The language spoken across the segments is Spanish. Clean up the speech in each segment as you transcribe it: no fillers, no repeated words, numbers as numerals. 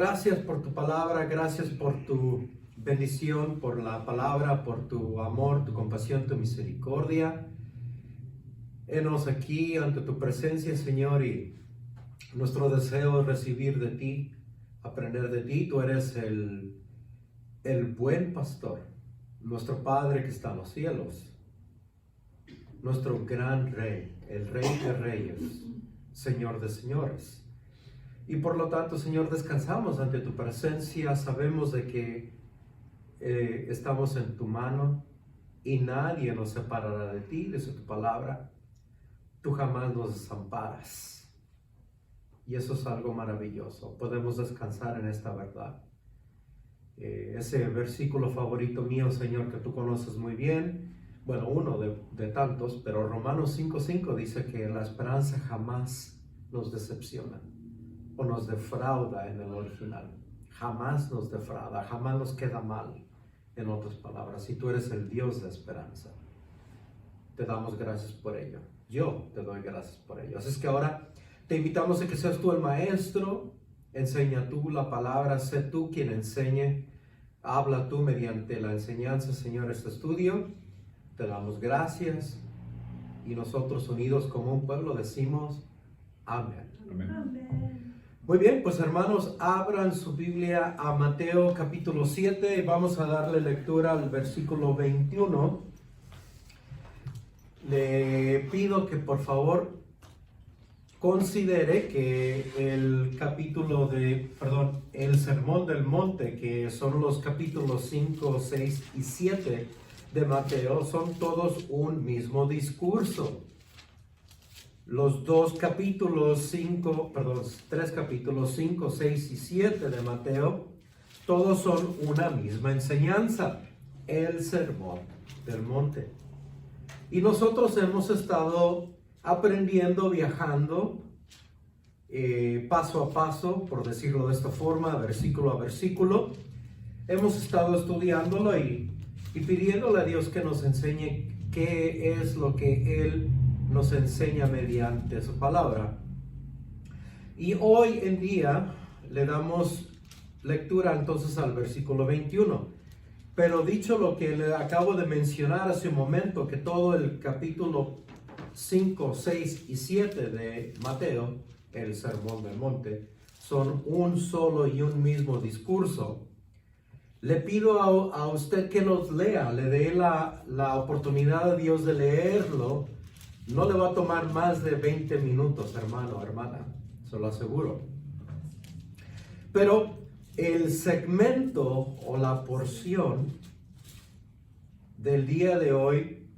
Gracias por tu palabra, gracias por tu bendición, por la palabra, por tu amor, tu compasión, tu misericordia. Henos aquí ante tu presencia, Señor, y nuestro deseo es recibir de ti, aprender de ti. Tú eres el buen pastor, nuestro Padre que está en los cielos, nuestro gran Rey, el Rey de Reyes, Señor de Señores. Y por lo tanto, Señor, descansamos ante tu presencia, sabemos de que estamos en tu mano y nadie nos separará de ti, de tu palabra. Tú jamás nos desamparas. Y eso es algo maravilloso. Podemos descansar en esta verdad. Ese versículo favorito mío, Señor, que tú conoces muy bien, bueno, uno de tantos, pero Romanos 5:5 dice que la esperanza jamás nos decepciona o nos defrauda en el original. Jamás nos defrauda, jamás nos queda mal, en otras palabras. Y tú eres el Dios de esperanza. Te damos gracias por ello. Yo te doy gracias por ello. Así es que ahora te invitamos a que seas tú el maestro. Enseña tú la palabra, sé tú quien enseñe. Habla tú mediante la enseñanza, Señor, este estudio. Te damos gracias. Y nosotros unidos como un pueblo decimos amén. Amén. Amén. Muy bien, pues hermanos, abran su Biblia a Mateo capítulo 7 y vamos a darle lectura al versículo 21. Le pido que por favor considere que el Sermón del Monte, que son los capítulos 5, 6 y 7 de Mateo, son todos un mismo discurso. Los tres capítulos 5, 6 y 7 de Mateo, todos son una misma enseñanza, el Sermón del Monte. Y nosotros hemos estado aprendiendo, viajando, paso a paso, por decirlo de esta forma, versículo a versículo. Hemos estado estudiándolo y pidiéndole a Dios que nos enseñe qué es lo que Él nos enseña mediante su palabra. Y hoy en día le damos lectura entonces al versículo 21. Pero dicho lo que le acabo de mencionar hace un momento, que todo el capítulo 5, 6 y 7 de Mateo, el Sermón del Monte, son un solo y un mismo discurso, le pido a usted que los lea, le dé la oportunidad a Dios de leerlo. No le va a tomar más de 20 minutos, hermano o hermana, se lo aseguro. Pero el segmento o la porción del día de hoy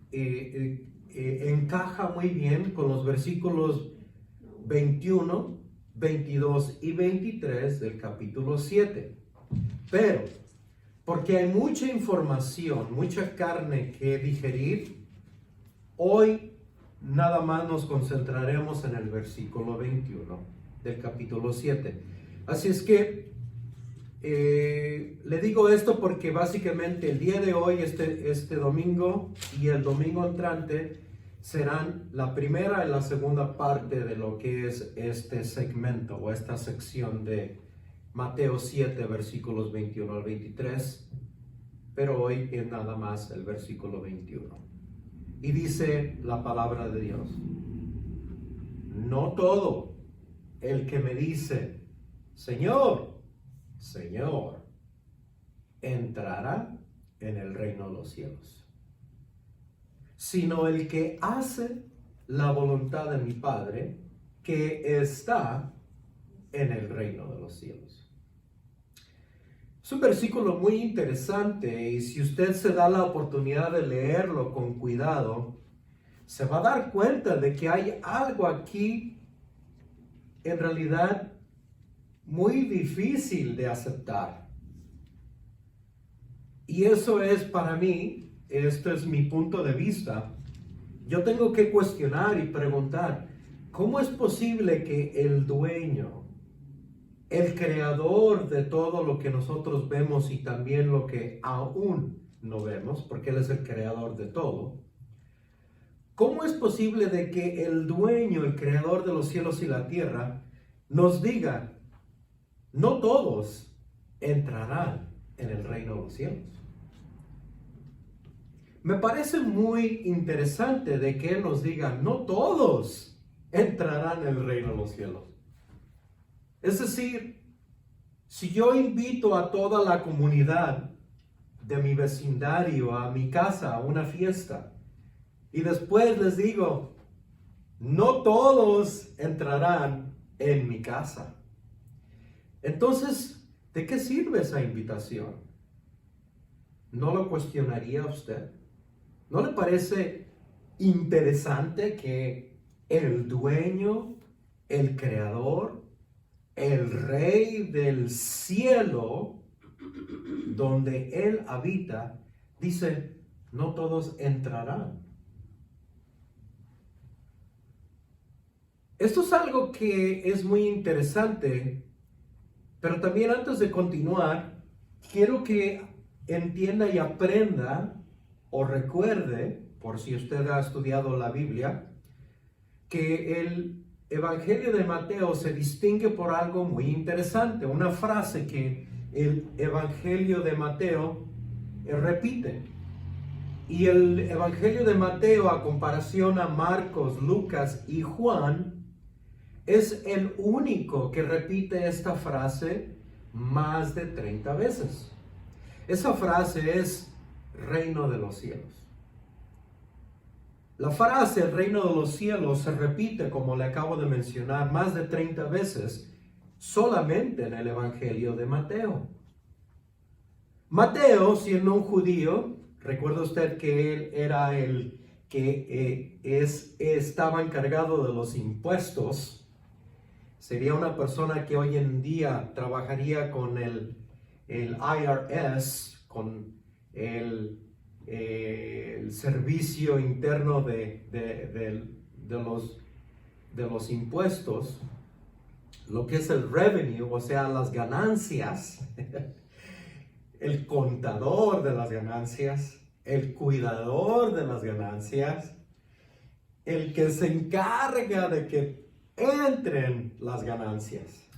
encaja muy bien con los versículos 21, 22 y 23 del capítulo 7. Pero, porque hay mucha información, mucha carne que digerir, hoy nada más nos concentraremos en el versículo 21 del capítulo 7. Así es que le digo esto porque básicamente el día de hoy, este domingo y el domingo entrante, serán la primera y la segunda parte de lo que es este segmento o esta sección de Mateo 7, versículos 21 al 23. Pero hoy es nada más el versículo 21. Y dice la palabra de Dios: no todo el que me dice, Señor, Señor, entrará en el reino de los cielos, sino el que hace la voluntad de mi Padre que está en el reino de los cielos. Es un versículo muy interesante y si usted se da la oportunidad de leerlo con cuidado, se va a dar cuenta de que hay algo aquí en realidad muy difícil de aceptar. Y eso es para mí, este es mi punto de vista. Yo tengo que cuestionar y preguntar, ¿cómo es posible que el dueño, el creador de todo lo que nosotros vemos y también lo que aún no vemos, porque Él es el creador de todo, cómo es posible de que el dueño, el creador de los cielos y la tierra, nos diga, no todos entrarán en el reino de los cielos. Me parece muy interesante de que Él nos diga, no todos entrarán en el reino de los cielos. Es decir, si yo invito a toda la comunidad de mi vecindario a mi casa a una fiesta y después les digo, no todos entrarán en mi casa. Entonces, ¿de qué sirve esa invitación? ¿No lo cuestionaría usted? ¿No le parece interesante que el dueño, el creador, el rey del cielo, donde Él habita, dice, no todos entrarán? Esto es algo que es muy interesante, pero también antes de continuar, quiero que entienda y aprenda o recuerde, por si usted ha estudiado la Biblia, que el Evangelio de Mateo se distingue por algo muy interesante, una frase que el Evangelio de Mateo repite. Y el Evangelio de Mateo, a comparación a Marcos, Lucas y Juan, es el único que repite esta frase más de 30 veces. Esa frase es reino de los cielos. La frase reino de los cielos se repite, como le acabo de mencionar, más de 30 veces solamente en el Evangelio de Mateo. Mateo, siendo un judío, recuerda usted que él era el que estaba encargado de los impuestos. Sería una persona que hoy en día trabajaría con el IRS, con el servicio interno de los impuestos, lo que es el revenue, o sea, las ganancias, el contador de las ganancias, el cuidador de las ganancias, el que se encarga de que entren las ganancias.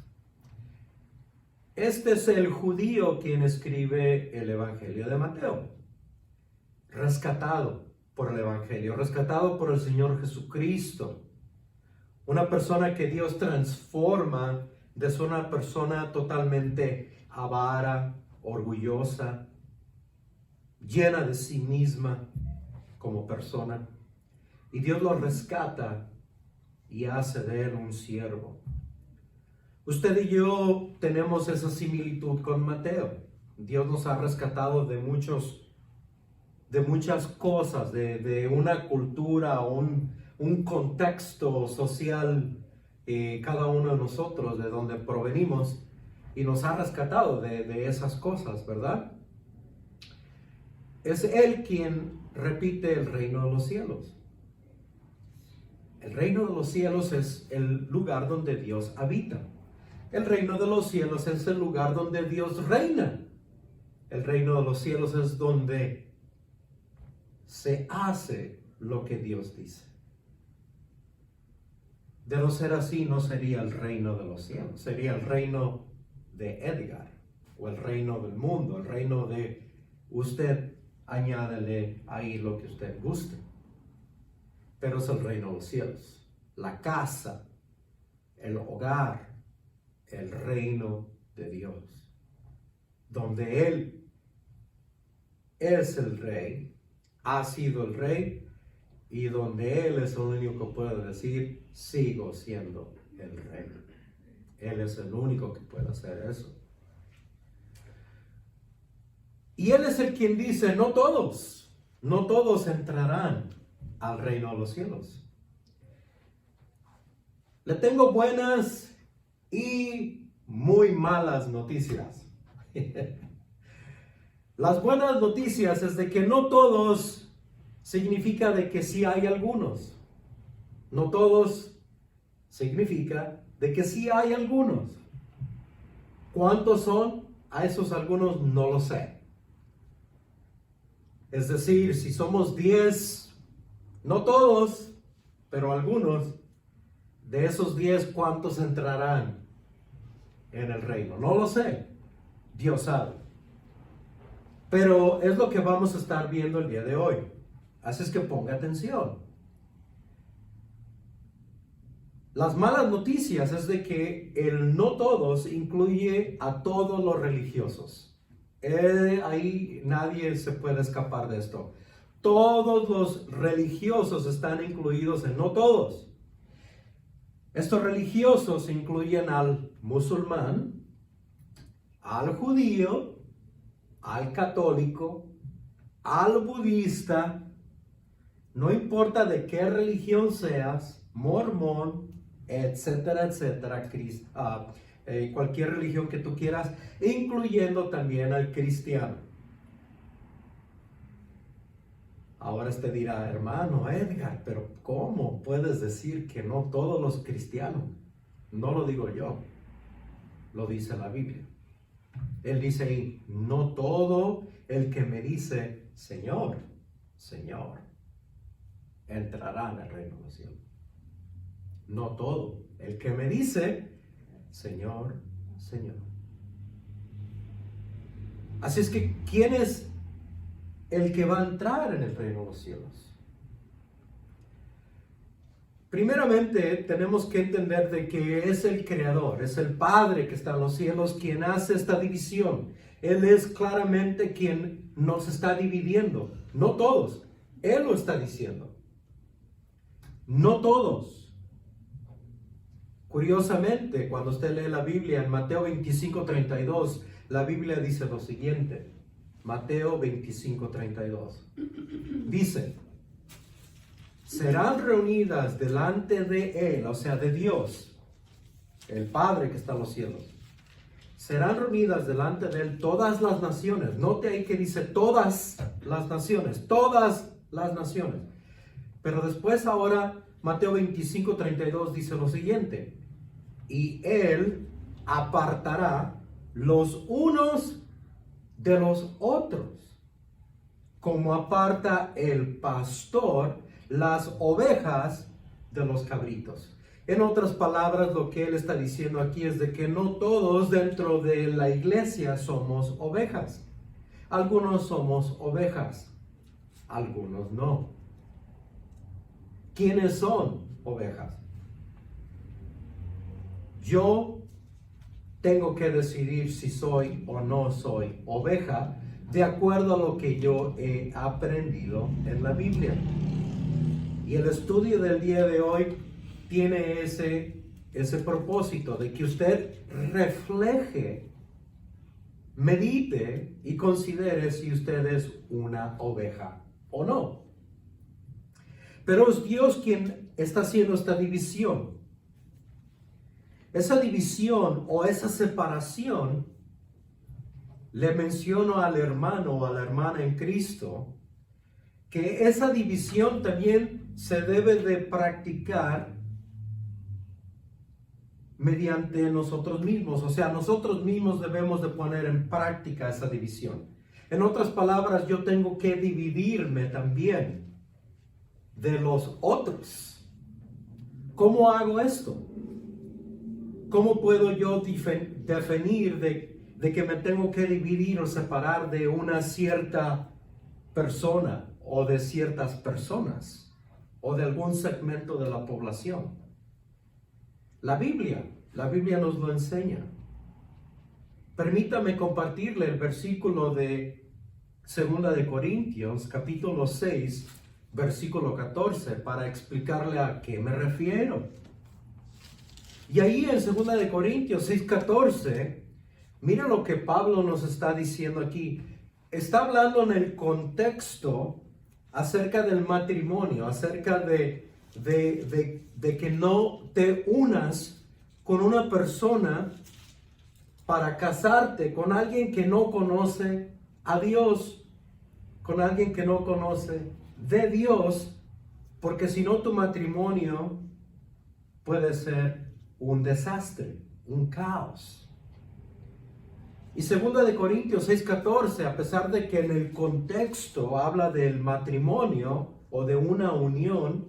Este es el judío quien escribe el Evangelio de Mateo, rescatado por el Evangelio, rescatado por el Señor Jesucristo, una persona que Dios transforma de ser una persona totalmente avara, orgullosa, llena de sí misma como persona, y Dios lo rescata y hace de él un siervo. Usted y yo tenemos esa similitud con Mateo. Dios nos ha rescatado de muchas cosas, de una cultura, un contexto social, cada uno de nosotros, de donde provenimos, y nos ha rescatado de esas cosas, ¿verdad? Es Él quien repite el reino de los cielos. El reino de los cielos es el lugar donde Dios habita. El reino de los cielos es el lugar donde Dios reina. El reino de los cielos es donde se hace lo que Dios dice. De no ser así, no sería el reino de los cielos. Sería el reino de Edgar, o el reino del mundo, el reino de usted, añádele ahí lo que usted guste. Pero es el reino de los cielos, la casa, el hogar, el reino de Dios, donde Él es el rey, ha sido el rey, y donde Él es el único que puede decir, sigo siendo el rey. Él es el único que puede hacer eso. Y Él es el quien dice, no todos entrarán al reino de los cielos. Le tengo buenas y muy malas noticias. Las buenas noticias es de que no todos significa de que sí hay algunos. No todos significa de que sí hay algunos. ¿Cuántos son? A esos algunos no lo sé. Es decir, si somos 10, no todos, pero algunos, de esos 10, ¿cuántos entrarán en el reino? No lo sé. Dios sabe. Pero es lo que vamos a estar viendo el día de hoy. Así es que ponga atención. Las malas noticias es de que el no todos incluye a todos los religiosos. Ahí nadie se puede escapar de esto. Todos los religiosos están incluidos en no todos. Estos religiosos incluyen al musulmán, al judío, al católico, al budista, no importa de qué religión seas, mormón, etcétera, etcétera, cualquier religión que tú quieras, incluyendo también al cristiano. Ahora usted dirá, hermano Edgar, pero ¿cómo puedes decir que no todos los cristianos? No lo digo yo, lo dice la Biblia. Él dice ahí, no todo el que me dice, Señor, Señor, entrará en el reino de los cielos. No todo el que me dice, Señor, Señor. Así es que, ¿quién es el que va a entrar en el reino de los cielos? Primeramente, tenemos que entender de que es el Creador, es el Padre que está en los cielos quien hace esta división. Él es claramente quien nos está dividiendo. No todos. Él lo está diciendo. No todos. Curiosamente, cuando usted lee la Biblia en Mateo 25:32, la Biblia dice lo siguiente. Mateo 25:32. Dice, serán reunidas delante de Él, o sea, de Dios, el Padre que está en los cielos. Serán reunidas delante de Él todas las naciones. Note ahí que dice todas las naciones, todas las naciones. Pero después ahora Mateo 25:32 dice lo siguiente. Y Él apartará los unos de los otros, como aparta el pastor las ovejas de los cabritos. En otras palabras, lo que él está diciendo aquí es de que no todos dentro de la iglesia somos ovejas. Algunos somos ovejas, algunos no. ¿Quiénes son ovejas? Yo tengo que decidir si soy o no soy oveja de acuerdo a lo que yo he aprendido en la Biblia. Y el estudio del día de hoy tiene ese propósito de que usted refleje, medite y considere si usted es una oveja o no. Pero es Dios quien está haciendo esta división. Esa división o esa separación, le menciono al hermano o a la hermana en Cristo, que esa división también se debe de practicar mediante nosotros mismos. O sea, nosotros mismos debemos de poner en práctica esa división. En otras palabras, yo tengo que dividirme también de los otros. ¿Cómo hago esto? ¿Cómo puedo yo definir de que me tengo que dividir o separar de una cierta persona o de ciertas personas o de algún segmento de la población? La Biblia nos lo enseña. Permítame compartirle el versículo de 2 de Corintios, capítulo 6, versículo 14, para explicarle a qué me refiero. Y ahí en 2 de Corintios 6:14, mira lo que Pablo nos está diciendo aquí. Está hablando en el contexto acerca del matrimonio, acerca de que no te unas con una persona para casarte con alguien que no conoce a Dios, con alguien que no conoce de Dios, porque si no tu matrimonio puede ser un desastre, un caos. Y 2 de Corintios 6:14, a pesar de que en el contexto habla del matrimonio o de una unión,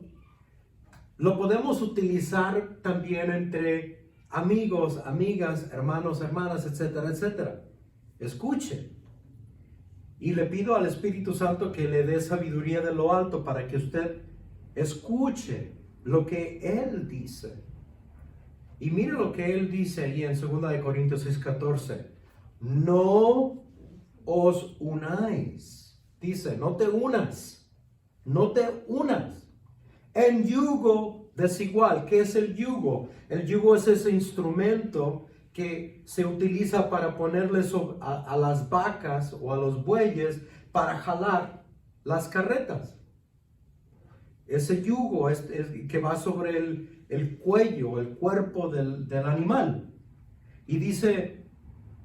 lo podemos utilizar también entre amigos, amigas, hermanos, hermanas, etcétera, etcétera. Escuche. Y le pido al Espíritu Santo que le dé sabiduría de lo alto para que usted escuche lo que Él dice. Y mire lo que Él dice ahí en 2 de Corintios 6:14. No os unáis. Dice, no te unas. No te unas en yugo desigual. ¿Qué es el yugo? El yugo es ese instrumento que se utiliza para ponerle a las vacas o a los bueyes para jalar las carretas. Ese yugo es que va sobre el cuello, el cuerpo del animal. Y dice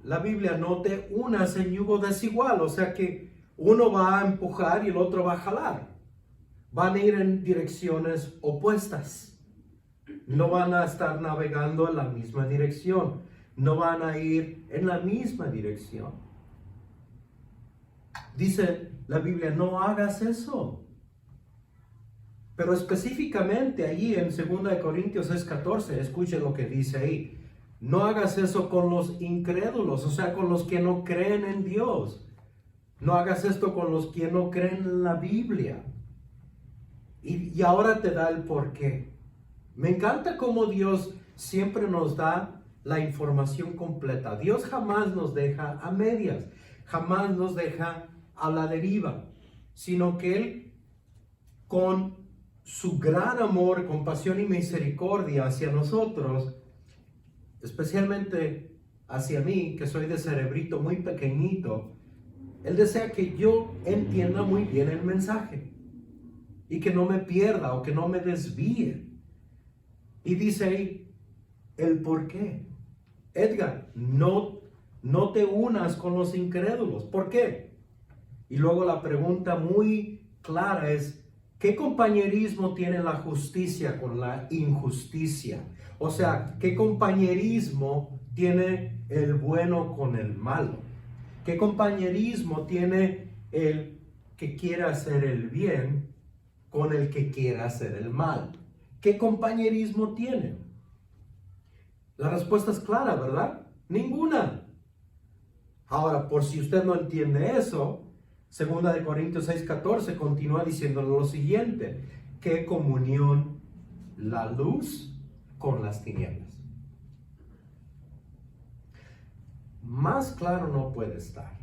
la Biblia, no te unas en yugo desigual. O sea que uno va a empujar y el otro va a jalar. Van a ir en direcciones opuestas. No van a estar navegando en la misma dirección. No van a ir en la misma dirección. Dice la Biblia, no hagas eso. Pero específicamente allí en 2 de Corintios 6:14, escuche lo que dice ahí. No hagas eso con los incrédulos, o sea, con los que no creen en Dios. No hagas esto con los que no creen en la Biblia. Y ahora te da el porqué. Me encanta cómo Dios siempre nos da la información completa. Dios jamás nos deja a medias, jamás nos deja a la deriva, sino que Él, con su gran amor, compasión y misericordia hacia nosotros, especialmente hacia mí, que soy de cerebrito muy pequeñito, Él desea que yo entienda muy bien el mensaje y que no me pierda o que no me desvíe. Y dice ahí el por qué. Edgar, no te unas con los incrédulos. ¿Por qué? Y luego la pregunta muy clara es, ¿qué compañerismo tiene la justicia con la injusticia? O sea, ¿qué compañerismo tiene el bueno con el malo? ¿Qué compañerismo tiene el que quiere hacer el bien con el que quiere hacer el mal? ¿Qué compañerismo tiene? La respuesta es clara, ¿verdad? Ninguna. Ahora, por si usted no entiende eso, 2 de Corintios 6:14 continúa diciendo lo siguiente: ¿qué comunión la luz con las tinieblas? Más claro no puede estar.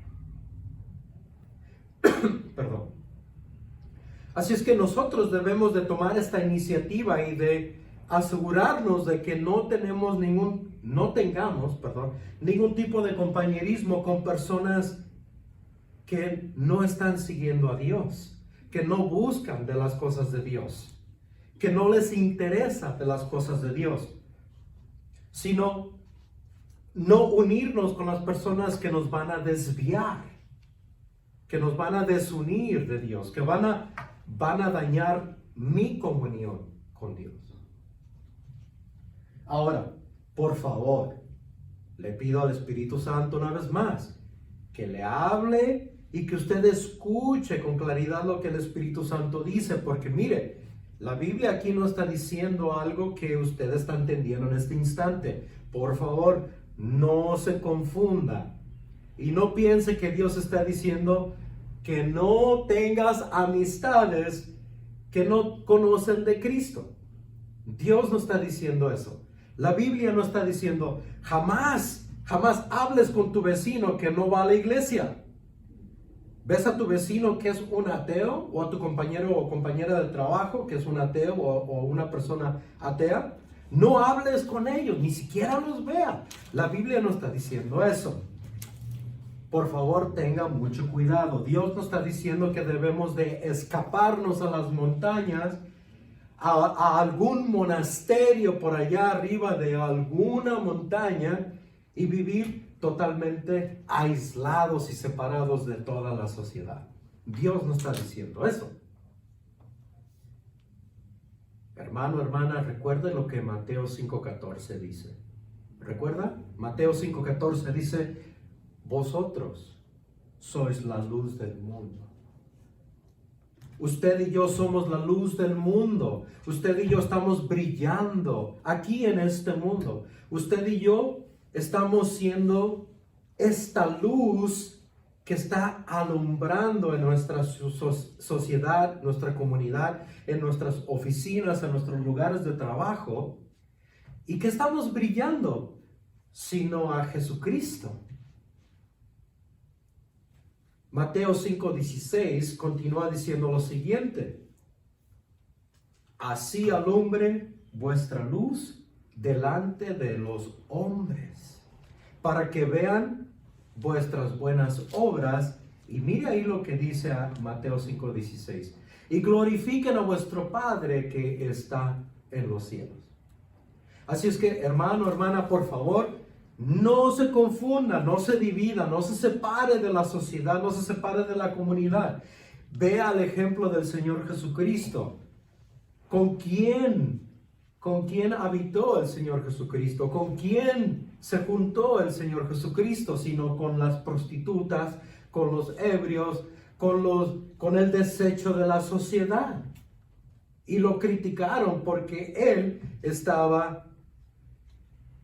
Perdón. Así es que nosotros debemos de tomar esta iniciativa y de asegurarnos de que no tengamos ningún tipo de compañerismo con personas que no están siguiendo a Dios, que no buscan de las cosas de Dios, que no les interesa de las cosas de Dios, sino no unirnos con las personas que nos van a desviar, que nos van a desunir de Dios, que van a dañar mi comunión con Dios. Ahora, por favor, le pido al Espíritu Santo una vez más que le hable y que usted escuche con claridad lo que el Espíritu Santo dice, porque mire, la Biblia aquí no está diciendo algo que usted está entendiendo en este instante. Por favor, no se confunda y no piense que Dios está diciendo que no tengas amistades que no conocen de Cristo. Dios no está diciendo eso. La Biblia no está diciendo jamás hables con tu vecino que no va a la iglesia. ¿Ves a tu vecino que es un ateo, o a tu compañero o compañera de trabajo que es un ateo o una persona atea? No hables con ellos, ni siquiera los vea. La Biblia no está diciendo eso. Por favor, tenga mucho cuidado. Dios no está diciendo que debemos de escaparnos a las montañas, a algún monasterio por allá arriba de alguna montaña y vivir totalmente aislados y separados de toda la sociedad. Dios no está diciendo eso. Hermano, hermana, recuerde lo que Mateo 5:14 dice. ¿Recuerda? Mateo 5:14 dice: vosotros sois la luz del mundo. Usted y yo somos la luz del mundo. Usted y yo estamos brillando aquí en este mundo. Usted y yo estamos siendo esta luz que está alumbrando en nuestra sociedad, nuestra comunidad, en nuestras oficinas, en nuestros lugares de trabajo. ¿Y qué estamos brillando? Sino a Jesucristo. Mateo 5:16 continúa diciendo lo siguiente: así alumbre vuestra luz delante de los hombres, para que vean vuestras buenas obras. Y mire ahí lo que dice Mateo 5:16: y glorifiquen a vuestro Padre que está en los cielos. Así es que, hermano, hermana, por favor, no se confunda, no se divida, no se separe de la sociedad, no se separe de la comunidad. Vea el ejemplo del Señor Jesucristo. ¿Con quién habitó el Señor Jesucristo? ¿Con quién se juntó el Señor Jesucristo? Sino con las prostitutas, con los ebrios, con el desecho de la sociedad. Y lo criticaron porque Él estaba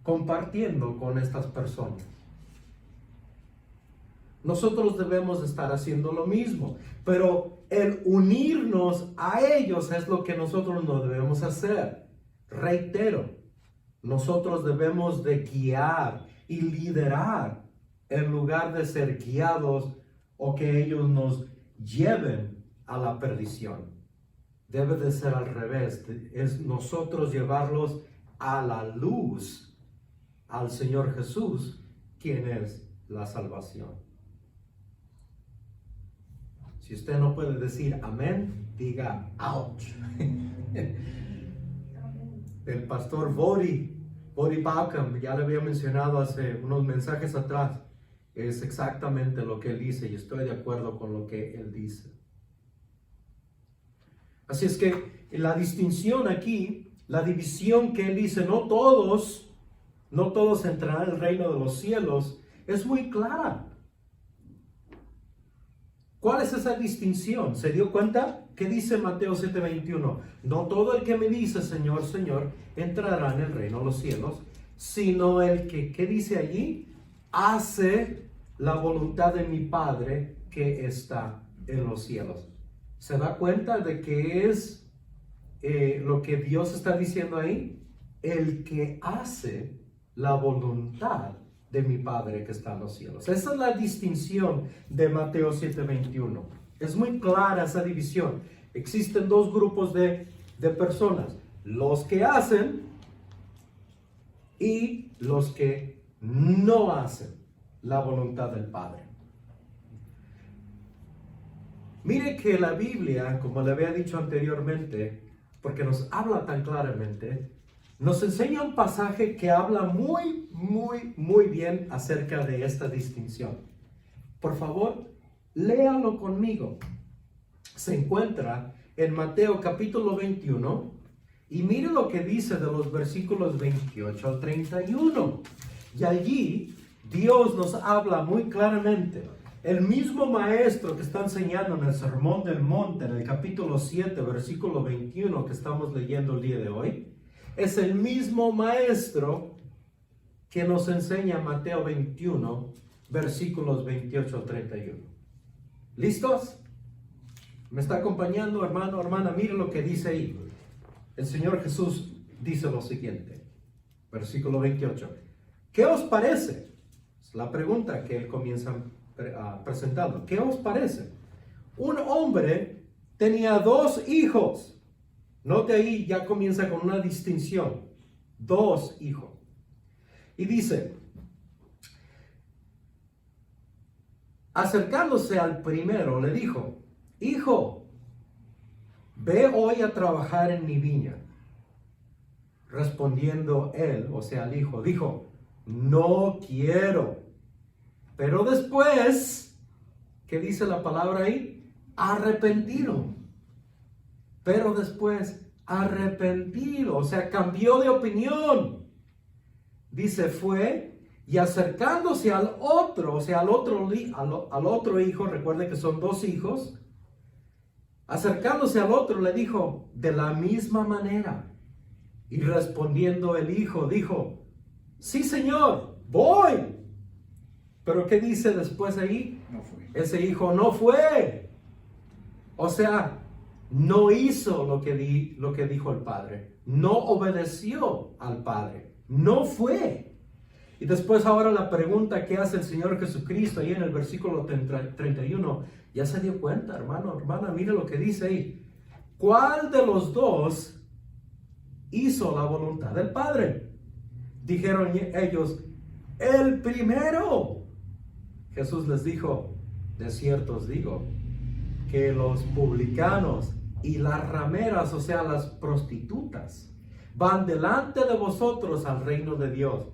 compartiendo con estas personas. Nosotros debemos estar haciendo lo mismo, pero el unirnos a ellos es lo que nosotros no debemos hacer. Reitero, nosotros debemos de guiar y liderar en lugar de ser guiados o que ellos nos lleven a la perdición. Debe de ser al revés, es nosotros llevarlos a la luz, al Señor Jesús, quien es la salvación. Si usted no puede decir amén, diga ouch. El pastor Voddie Baucham, ya le había mencionado hace unos mensajes atrás, es exactamente lo que él dice y estoy de acuerdo con lo que él dice. Así es que la distinción aquí, la división que él dice, no todos entrarán al reino de los cielos, es muy clara. ¿Cuál es esa distinción? ¿Se dio cuenta? ¿Qué dice Mateo 7:21? No todo el que me dice Señor, Señor, entrará en el reino de los cielos, sino el que, ¿qué dice allí? Hace la voluntad de mi Padre que está en los cielos. ¿Se da cuenta de qué es lo que Dios está diciendo ahí? El que hace la voluntad de mi Padre que está en los cielos. Esa es la distinción de Mateo 7:21. Es muy clara esa división. Existen dos grupos de personas: los que hacen y los que no hacen la voluntad del Padre. Mire que la Biblia, como le había dicho anteriormente, porque nos habla tan claramente, nos enseña un pasaje que habla muy bien acerca de esta distinción. Por favor, léalo conmigo. Se encuentra en Mateo capítulo 21 y mire lo que dice de los versículos 28 al 31. Y allí Dios nos habla muy claramente. El mismo maestro que está enseñando en el Sermón del Monte, en el capítulo 7, versículo 21 que estamos leyendo el día de hoy, es el mismo maestro que nos enseña Mateo 21, versículos 28 al 31. ¿Listos? ¿Me está acompañando, hermano, hermana? Mire lo que dice ahí. El Señor Jesús dice lo siguiente, versículo 28. ¿Qué os parece? Es la pregunta que él comienza presentando. ¿Qué os parece? Un hombre tenía 2 hijos. Note ahí, ya comienza con una distinción. 2 hijos. Y dice, acercándose al primero, le dijo, hijo, ve hoy a trabajar en mi viña. Respondiendo él, o sea, el hijo, dijo, no quiero. Pero después, ¿qué dice la palabra ahí? Arrepentido. Pero después, arrepentido, o sea, cambió de opinión. Dice, fue y acercándose al otro, o sea, al otro hijo, recuerde que son 2 hijos. Acercándose al otro le dijo, de la misma manera. Y respondiendo el hijo, dijo, sí, Señor, voy. Pero ¿qué dice después ahí? No fue. Ese hijo no fue. O sea, no hizo lo que dijo el padre. No obedeció al padre. No fue. Y después ahora la pregunta que hace el Señor Jesucristo ahí en el versículo 31. Ya se dio cuenta, hermano, hermana, mire lo que dice ahí. ¿Cuál de los dos hizo la voluntad del Padre? Dijeron ellos, el primero. Jesús les dijo, de cierto os digo, que los publicanos y las rameras, o sea, las prostitutas, van delante de vosotros al reino de Dios.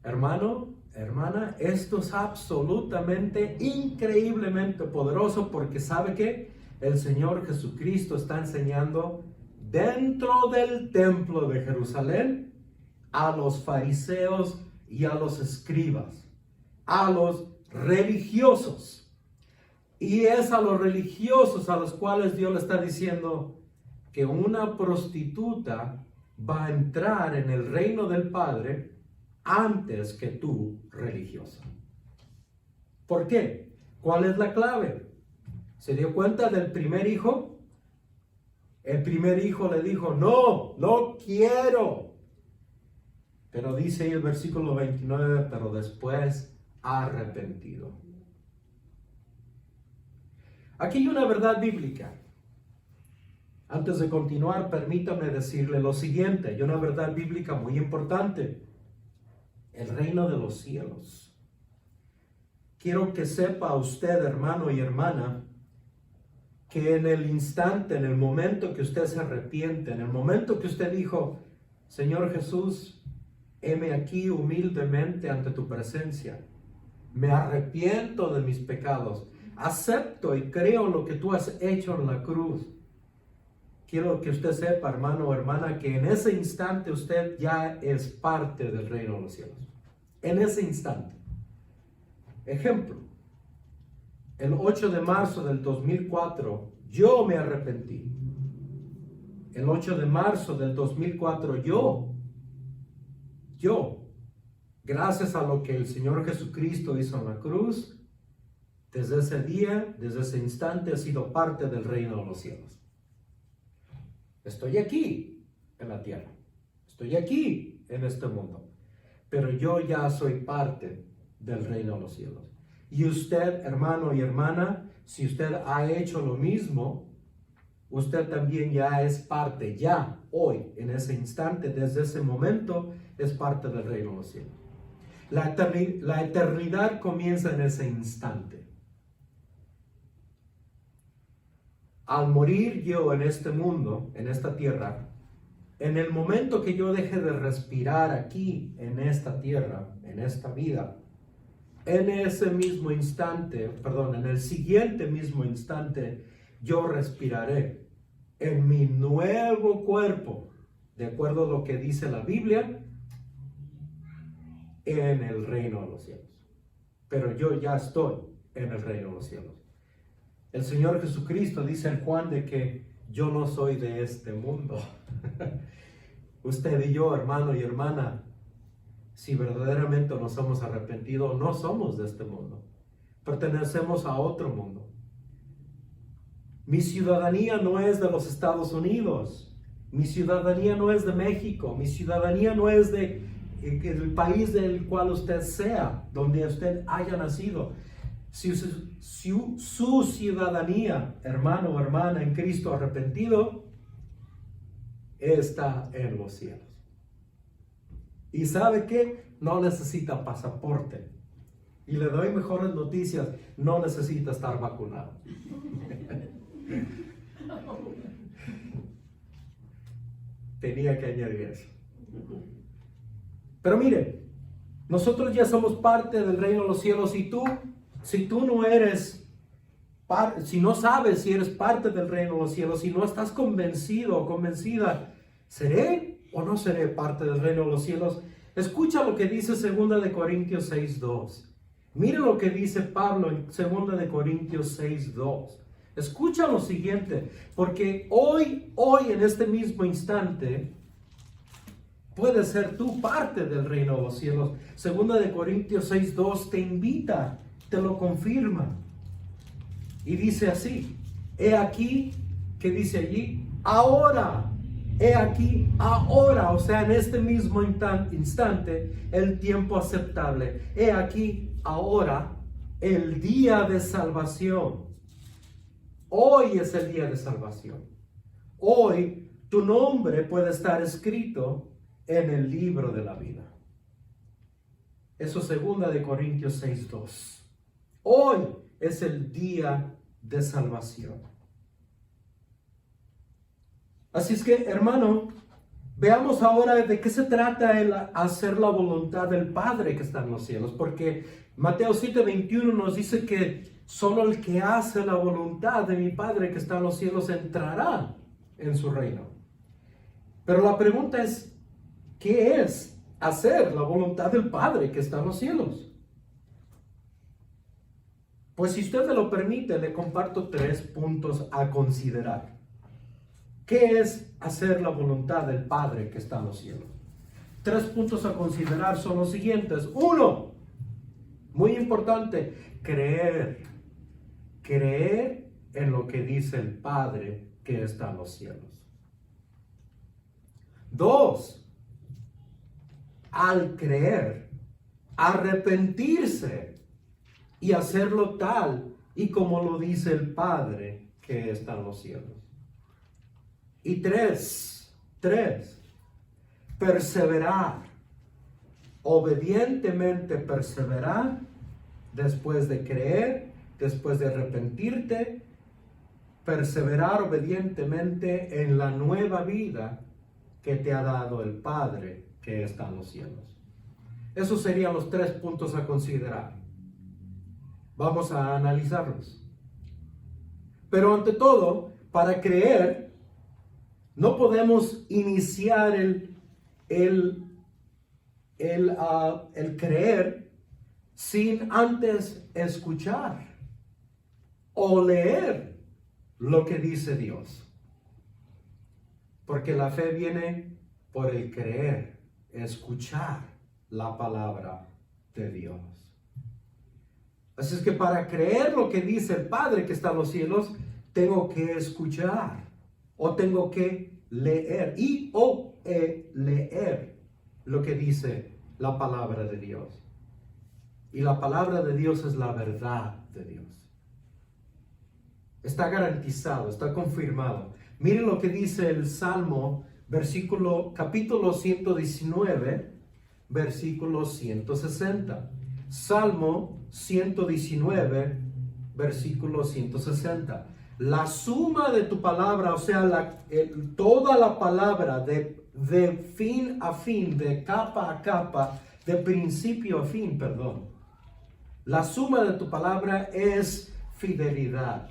Hermano, hermana, esto es absolutamente, increíblemente poderoso, porque ¿sabe qué? El Señor Jesucristo está enseñando dentro del templo de Jerusalén a los fariseos y a los escribas, a los religiosos. Y es a los religiosos a los cuales Dios le está diciendo que una prostituta va a entrar en el reino del Padre antes que tú, religioso. ¿Por qué? ¿Cuál es la clave? ¿Se dio cuenta del primer hijo? El primer hijo le dijo, no, no quiero. Pero dice ahí el versículo 29, pero después arrepentido. Aquí hay una verdad bíblica. Antes de continuar, permítame decirle lo siguiente. Hay una verdad bíblica muy importante. El reino de los cielos. Quiero que sepa usted, hermano y hermana, que en el instante, en el momento que usted se arrepiente, en el momento que usted dijo, Señor Jesús, heme aquí humildemente ante tu presencia, me arrepiento de mis pecados, acepto y creo lo que tú has hecho en la cruz. Quiero que usted sepa, hermano o hermana, que en ese instante usted ya es parte del reino de los cielos. En ese instante. Ejemplo, el 8 de marzo del 2004, yo me arrepentí. El 8 de marzo del 2004, yo, gracias a lo que el Señor Jesucristo hizo en la cruz, desde ese día, desde ese instante, he sido parte del reino de los cielos. Estoy aquí en la tierra. Estoy aquí en este mundo. Pero yo ya soy parte del reino de los cielos. Y usted, hermano y hermana, si usted ha hecho lo mismo, usted también ya es parte, ya, hoy, en ese instante, desde ese momento, es parte del reino de los cielos. La eternidad comienza en ese instante. Al morir yo en este mundo, en esta tierra, en el momento que yo deje de respirar aquí, en esta tierra, en esta vida, en ese mismo instante, en el siguiente mismo instante, yo respiraré en mi nuevo cuerpo, de acuerdo a lo que dice la Biblia, en el reino de los cielos. Pero yo ya estoy en el reino de los cielos. El Señor Jesucristo dice en Juan de que yo no soy de este mundo. Usted y yo, hermano y hermana, si verdaderamente nos hemos arrepentido, no somos de este mundo. Pertenecemos a otro mundo. Mi ciudadanía no es de los Estados Unidos. Mi ciudadanía no es de México. Mi ciudadanía no es del país del cual usted sea, donde usted haya nacido. Si su ciudadanía, hermano o hermana en Cristo arrepentido, está en los cielos. ¿Y sabe qué? No necesita pasaporte. Y le doy mejores noticias, no necesita estar vacunado. Tenía que añadir eso. Pero mire, nosotros ya somos parte del reino de los cielos y si tú no eres, si no sabes si eres parte del reino de los cielos, si no estás convencido o convencida, ¿seré o no seré parte del reino de los cielos? Escucha lo que dice 2 Corintios 6:2. Mire lo que dice Pablo en 2 Corintios 6:2. Escucha lo siguiente, porque hoy en este mismo instante, puedes ser tú parte del reino de los cielos. Segunda de Corintios 6:2 te invita, te lo confirma. Y dice así, he aquí, ¿qué dice allí? Ahora, he aquí, ahora, o sea, en este mismo instante, el tiempo aceptable. He aquí, ahora, el día de salvación. Hoy es el día de salvación. Hoy tu nombre puede estar escrito en el libro de la vida. Eso es 2 Corintios 6:2. Hoy es el día de salvación. Así es que, hermano, veamos ahora de qué se trata el hacer la voluntad del Padre que está en los cielos. Porque Mateo 7:21 nos dice que solo el que hace la voluntad de mi Padre que está en los cielos entrará en su reino. Pero la pregunta es, ¿qué es hacer la voluntad del Padre que está en los cielos? Pues si usted me lo permite, le comparto 3 puntos a considerar. ¿Qué es hacer la voluntad del Padre que está en los cielos? 3 puntos a considerar son los siguientes. 1, muy importante, creer en lo que dice el Padre que está en los cielos. 2, al creer, arrepentirse y hacerlo tal y como lo dice el Padre que está en los cielos. Y 3, perseverar, obedientemente perseverar después de creer, después de arrepentirte, perseverar obedientemente en la nueva vida que te ha dado el Padre que está en los cielos. Esos serían los 3 puntos a considerar. Vamos a analizarlos. Pero ante todo, para creer, no podemos iniciar el creer sin antes escuchar o leer lo que dice Dios. Porque la fe viene por el creer, escuchar la palabra de Dios. Así es que para creer lo que dice el Padre que está en los cielos, tengo que escuchar o tengo que leer leer lo que dice la palabra de Dios. Y la palabra de Dios es la verdad de Dios. Está garantizado, está confirmado. Miren lo que dice el Salmo, capítulo 119, versículo 160. Salmo 119, versículo 160. La suma de tu palabra, o sea, toda la palabra de fin a fin, de capa a capa, de principio a fin, perdón. La suma de tu palabra es fidelidad.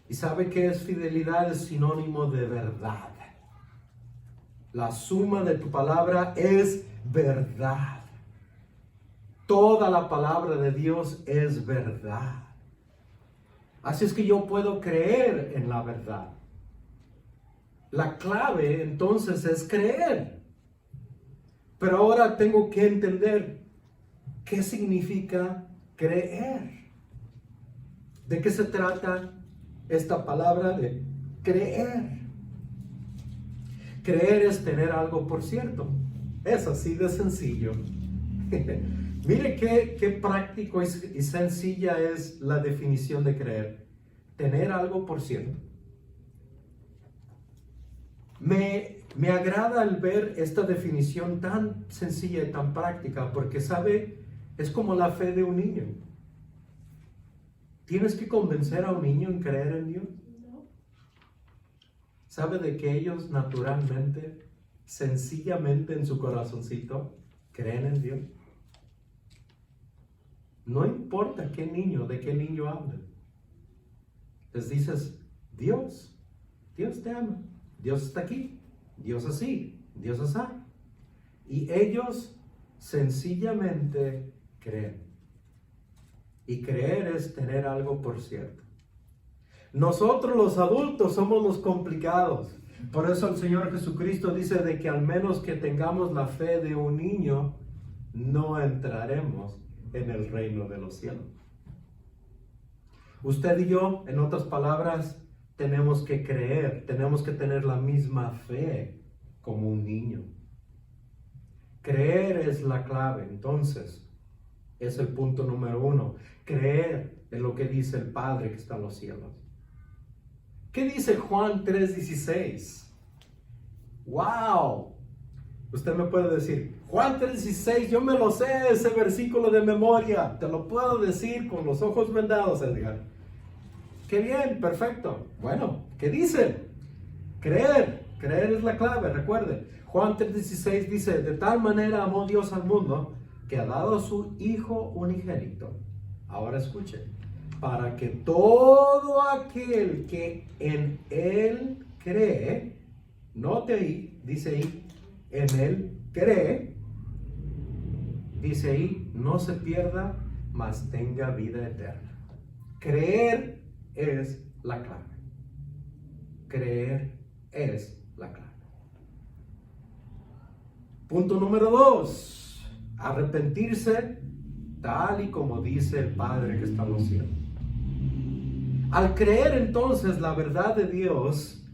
¿Y sabe qué es fidelidad? Es sinónimo de verdad. La suma de tu palabra es verdad. Toda la palabra de Dios es verdad. Así es que yo puedo creer en la verdad. La clave entonces es creer. Pero ahora tengo que entender qué significa creer. ¿De qué se trata esta palabra de creer? Creer es tener algo por cierto. Es así de sencillo. Mire qué práctico y sencilla es la definición de creer. Tener algo por cierto. Me agrada al ver esta definición tan sencilla y tan práctica, porque sabe, es como la fe de un niño. ¿Tienes que convencer a un niño en creer en Dios? No. ¿Sabe de que ellos naturalmente, sencillamente en su corazoncito, creen en Dios? No importa de qué niño hablen. Les dices, Dios te ama, Dios está aquí, Dios así, Dios así. Y ellos sencillamente creen. Y creer es tener algo por cierto. Nosotros los adultos somos los complicados. Por eso el Señor Jesucristo dice de que al menos que tengamos la fe de un niño, no entraremos en el reino de los cielos. Usted y yo, en otras palabras, tenemos que creer, tenemos que tener la misma fe como un niño. Creer es la clave, entonces, es el punto número 1. Creer en lo que dice el Padre que está en los cielos. ¿Qué dice Juan 3:16? ¡Wow! Usted me puede decir, Juan 3:16, yo me lo sé, ese versículo de memoria. Te lo puedo decir con los ojos vendados, Edgar. ¡Qué bien! Perfecto. Bueno, ¿qué dice? Creer. Creer es la clave, recuerde. Juan 3:16 dice, de tal manera amó Dios al mundo que ha dado a su Hijo unigénito. Ahora escuche. Para que todo aquel que en Él cree, note ahí, dice ahí, en Él cree, dice ahí, no se pierda, mas tenga vida eterna. Creer es la clave. Creer es la clave. Punto número 2. Arrepentirse tal y como dice el Padre que está en los cielos. Al creer entonces la verdad de Dios,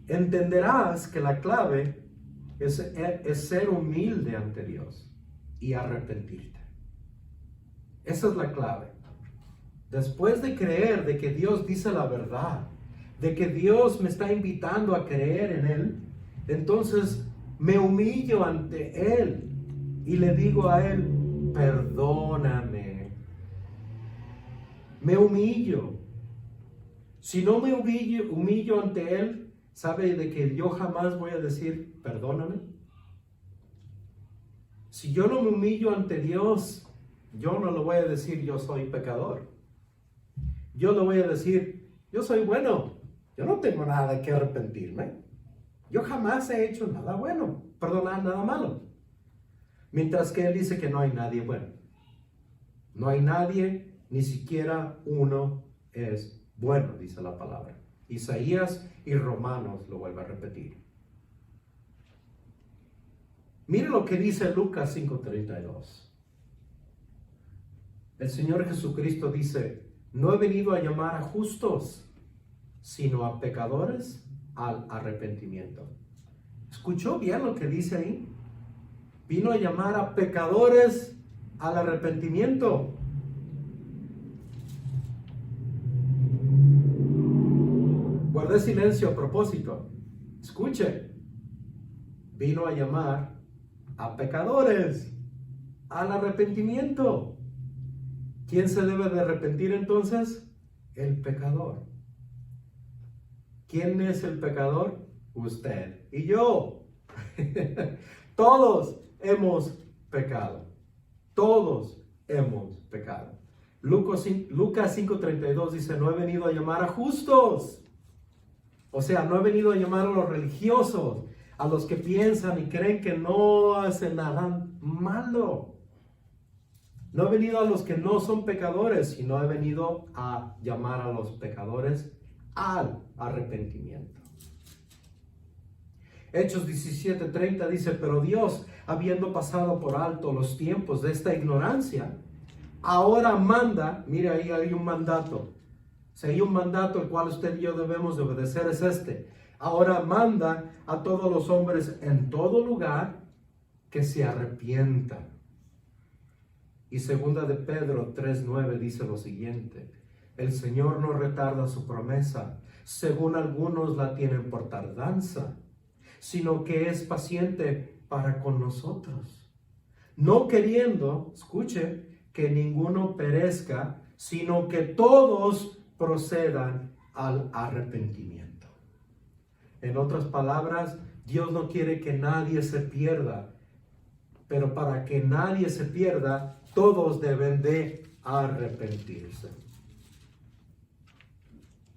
entenderás que la clave es ser humilde ante Dios y arrepentirte. Esa es la clave. Después de creer de que Dios dice la verdad, de que Dios me está invitando a creer en Él, entonces me humillo ante Él y le digo a Él, perdóname. Me humillo. Si no me humillo ante Él, ¿sabe de que yo jamás voy a decir, perdóname? Si yo no me humillo ante Dios, yo no le voy a decir, yo soy pecador. Yo le voy a decir, yo soy bueno. Yo no tengo nada de qué arrepentirme. Yo jamás he hecho nada bueno, perdonar nada malo. Mientras que Él dice que no hay nadie bueno. No hay nadie, ni siquiera uno es bueno, dice la palabra. Isaías y Romanos lo vuelve a repetir. Mire lo que dice Lucas 5:32. El Señor Jesucristo dice, no he venido a llamar a justos, sino a pecadores al arrepentimiento. ¿Escuchó bien lo que dice ahí? Vino a llamar a pecadores al arrepentimiento. Guardé silencio a propósito. Escuche. Vino a llamar a pecadores al arrepentimiento. ¿Quién se debe de arrepentir entonces? El pecador. ¿Quién es el pecador? Usted y yo. Todos hemos pecado. Todos hemos pecado. Lucas 5:32 dice, no he venido a llamar a justos. O sea, no he venido a llamar a los religiosos, a los que piensan y creen que no hacen nada malo. No he venido a los que no son pecadores, sino he venido a llamar a los pecadores al arrepentimiento. Hechos 17:30 dice, pero Dios, habiendo pasado por alto los tiempos de esta ignorancia, ahora manda, mire ahí hay un mandato. Si hay un mandato el cual usted y yo debemos de obedecer es este. Ahora manda a todos los hombres en todo lugar que se arrepientan. Y segunda de Pedro 3:9 dice lo siguiente. El Señor no retarda su promesa, según algunos la tienen por tardanza, sino que es paciente para con nosotros, no queriendo, escuche, que ninguno perezca, sino que todos procedan al arrepentimiento. En otras palabras, Dios no quiere que nadie se pierda, pero para que nadie se pierda, todos deben de arrepentirse.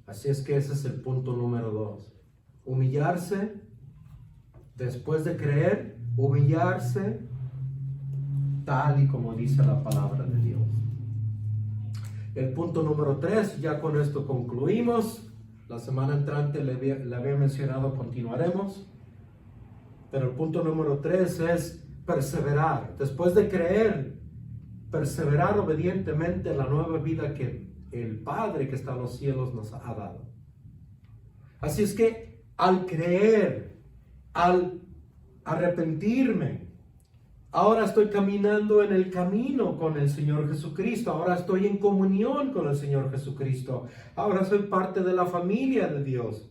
Así es que ese es el punto número 2. Humillarse, después de creer, humillarse tal y como dice la palabra de Dios. El punto número 3, ya con esto concluimos. La semana entrante le había mencionado, continuaremos. Pero el punto número 3 es perseverar. Después de creer, perseverar obedientemente en la nueva vida que el Padre que está en los cielos nos ha dado. Así es que al creer, al arrepentirme, ahora estoy caminando en el camino con el Señor Jesucristo. Ahora estoy en comunión con el Señor Jesucristo. Ahora soy parte de la familia de Dios.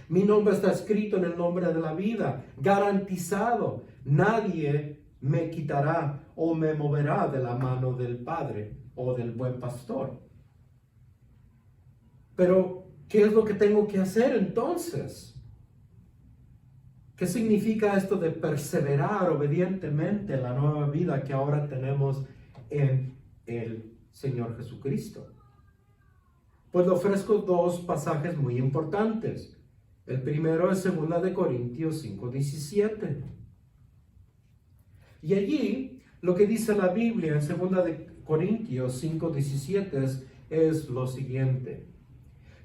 Mi nombre está escrito en el nombre de la vida, garantizado. Nadie me quitará o me moverá de la mano del Padre o del buen pastor. Pero, ¿qué es lo que tengo que hacer entonces? ¿Qué significa esto de perseverar obedientemente en la nueva vida que ahora tenemos en el Señor Jesucristo? Pues le ofrezco dos pasajes muy importantes. El primero es 2 Corintios 5:17. Y allí lo que dice la Biblia en 2 Corintios 5:17 es lo siguiente.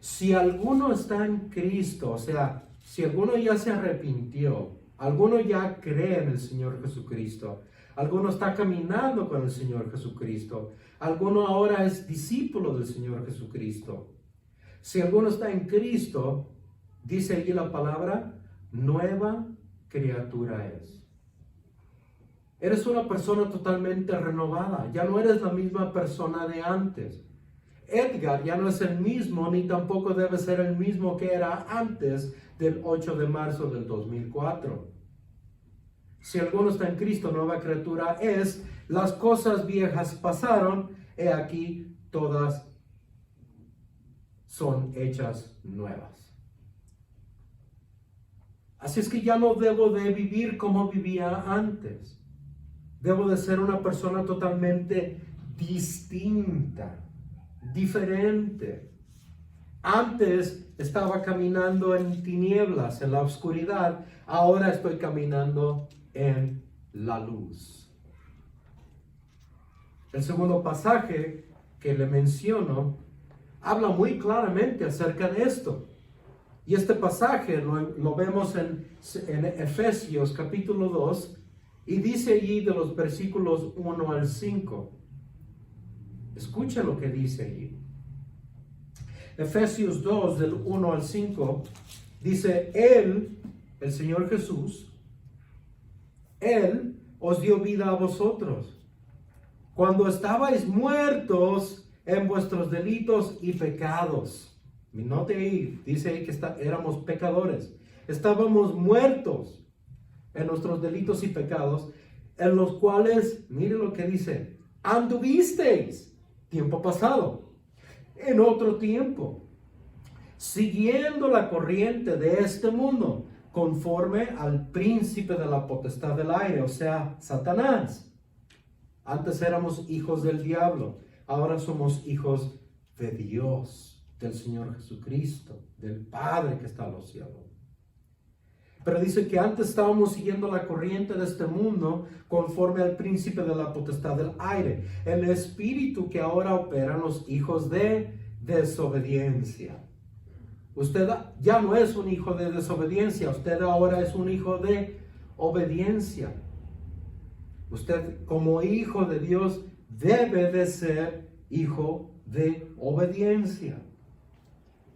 Si alguno está en Cristo, o sea, si alguno ya se arrepintió, alguno ya cree en el Señor Jesucristo, alguno está caminando con el Señor Jesucristo, alguno ahora es discípulo del Señor Jesucristo. Si alguno está en Cristo, dice allí la palabra, nueva criatura es. Eres una persona totalmente renovada, ya no eres la misma persona de antes. Edgar ya no es el mismo, ni tampoco debe ser el mismo que era antes del 8 de marzo del 2004. Si alguno está en Cristo, nueva criatura es, las cosas viejas pasaron, he aquí todas son hechas nuevas. Así es que ya no debo de vivir como vivía antes. Debo de ser una persona totalmente distinta, diferente. Antes estaba caminando en tinieblas, en la oscuridad. Ahora estoy caminando en la luz. El segundo pasaje que le menciono habla muy claramente acerca de esto. Y este pasaje lo vemos en Efesios capítulo 2 y dice allí de los versículos 1 al 5. Escucha lo que dice allí. Efesios 2 del 1 al 5 dice, Él, el Señor Jesús, Él os dio vida a vosotros cuando estabais muertos en vuestros delitos y pecados. Note ahí, dice ahí que éramos pecadores. Estábamos muertos en nuestros delitos y pecados, en los cuales, mire lo que dice, anduvisteis, tiempo pasado, en otro tiempo, siguiendo la corriente de este mundo, conforme al príncipe de la potestad del aire, o sea, Satanás. Antes éramos hijos del diablo, ahora somos hijos de Dios, del Señor Jesucristo, del Padre que está en los cielos. Pero dice que antes estábamos siguiendo la corriente de este mundo conforme al príncipe de la potestad del aire, el espíritu que ahora opera en los hijos de desobediencia. Usted ya no es un hijo de desobediencia, usted ahora es un hijo de obediencia. Usted como hijo de Dios debe de ser hijo de obediencia.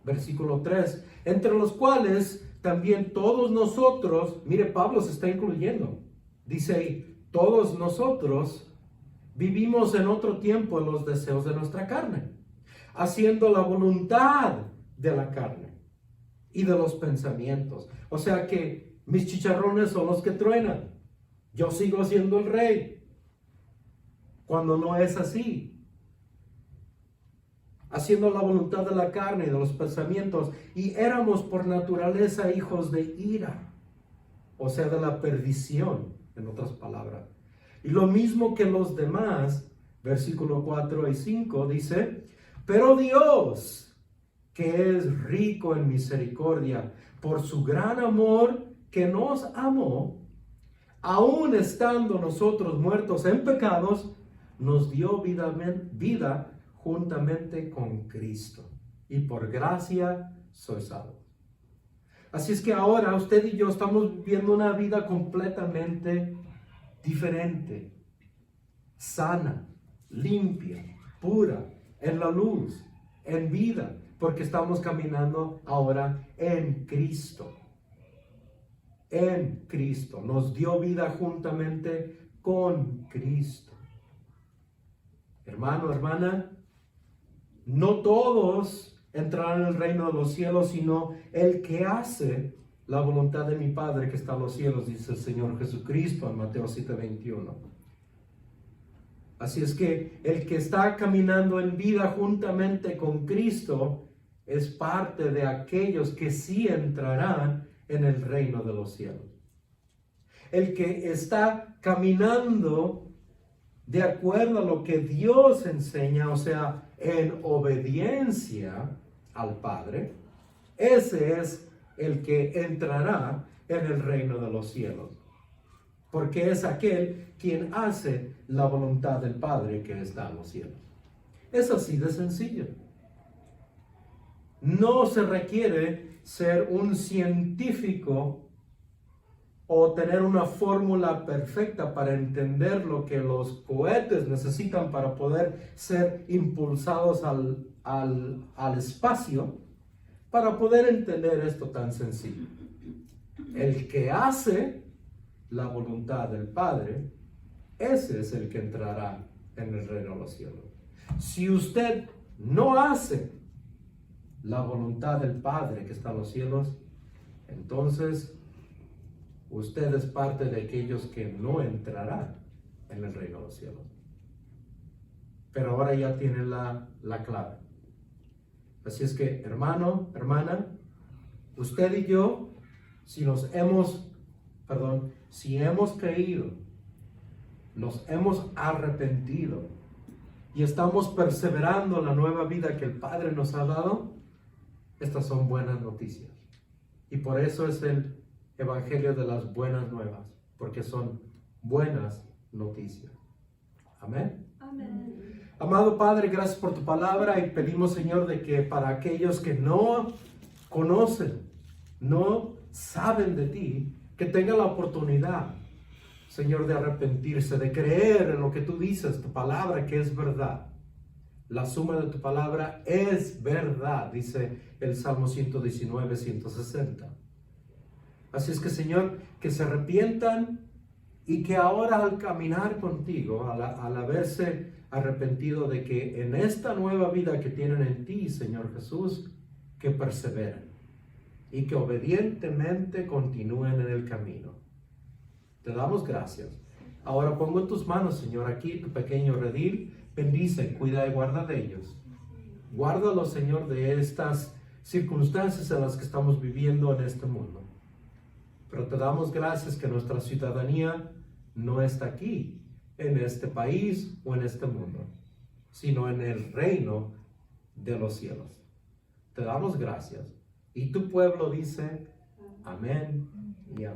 Versículo 3, entre los cuales también todos nosotros, mire, Pablo se está incluyendo, dice ahí, todos nosotros vivimos en otro tiempo en los deseos de nuestra carne, haciendo la voluntad de la carne y de los pensamientos. O sea que mis chicharrones son los que truenan, yo sigo siendo el rey, cuando no es así. Haciendo la voluntad de la carne y de los pensamientos, y éramos por naturaleza hijos de ira, o sea, de la perdición, en otras palabras. Y lo mismo que los demás, versículo 4 y 5 dice, pero Dios, que es rico en misericordia, por su gran amor que nos amó, aun estando nosotros muertos en pecados, nos dio vida juntamente con Cristo. Y por gracia sois salvos. Así es que ahora usted y yo estamos viviendo una vida completamente diferente, sana, limpia, pura, en la luz, en vida, porque estamos caminando ahora en Cristo. En Cristo. Nos dio vida juntamente con Cristo. Hermano, hermana, no todos entrarán en el reino de los cielos, sino el que hace la voluntad de mi Padre que está en los cielos, dice el Señor Jesucristo en Mateo 7:21. Así es que el que está caminando en vida juntamente con Cristo es parte de aquellos que sí entrarán en el reino de los cielos. El que está caminando de acuerdo a lo que Dios enseña, o sea, en obediencia al Padre, ese es el que entrará en el reino de los cielos. Porque es aquel quien hace la voluntad del Padre que está en los cielos. Es así de sencillo. No se requiere ser un científico o tener una fórmula perfecta para entender lo que los cohetes necesitan para poder ser impulsados al espacio, para poder entender esto tan sencillo. El que hace la voluntad del Padre, ese es el que entrará en el reino de los cielos. Si usted no hace la voluntad del Padre que está en los cielos, entonces usted es parte de aquellos que no entrarán en el reino de los cielos. Pero ahora ya tiene la clave. Así es que, hermano, hermana, usted y yo, si hemos creído, nos hemos arrepentido y estamos perseverando en la nueva vida que el Padre nos ha dado, estas son buenas noticias. Y por eso es el Evangelio de las buenas nuevas, porque son buenas noticias. Amén. Amén. Amado Padre, gracias por tu palabra y pedimos, Señor, de que para aquellos que no conocen, no saben de ti, que tengan la oportunidad, Señor, de arrepentirse, de creer en lo que tú dices, tu palabra que es verdad. La suma de tu palabra es verdad, dice el Salmo 119, 160. Así es que, Señor, que se arrepientan y que ahora al caminar contigo, al haberse arrepentido de que en esta nueva vida que tienen en ti, Señor Jesús, que perseveren y que obedientemente continúen en el camino. Te damos gracias. Ahora pongo en tus manos, Señor, aquí tu pequeño redil. Bendice, cuida y guarda de ellos. Guárdalos, Señor, de estas circunstancias en las que estamos viviendo en este mundo. Pero te damos gracias que nuestra ciudadanía no está aquí, en este país o en este mundo, sino en el reino de los cielos. Te damos gracias. Y tu pueblo dice, amén y amén.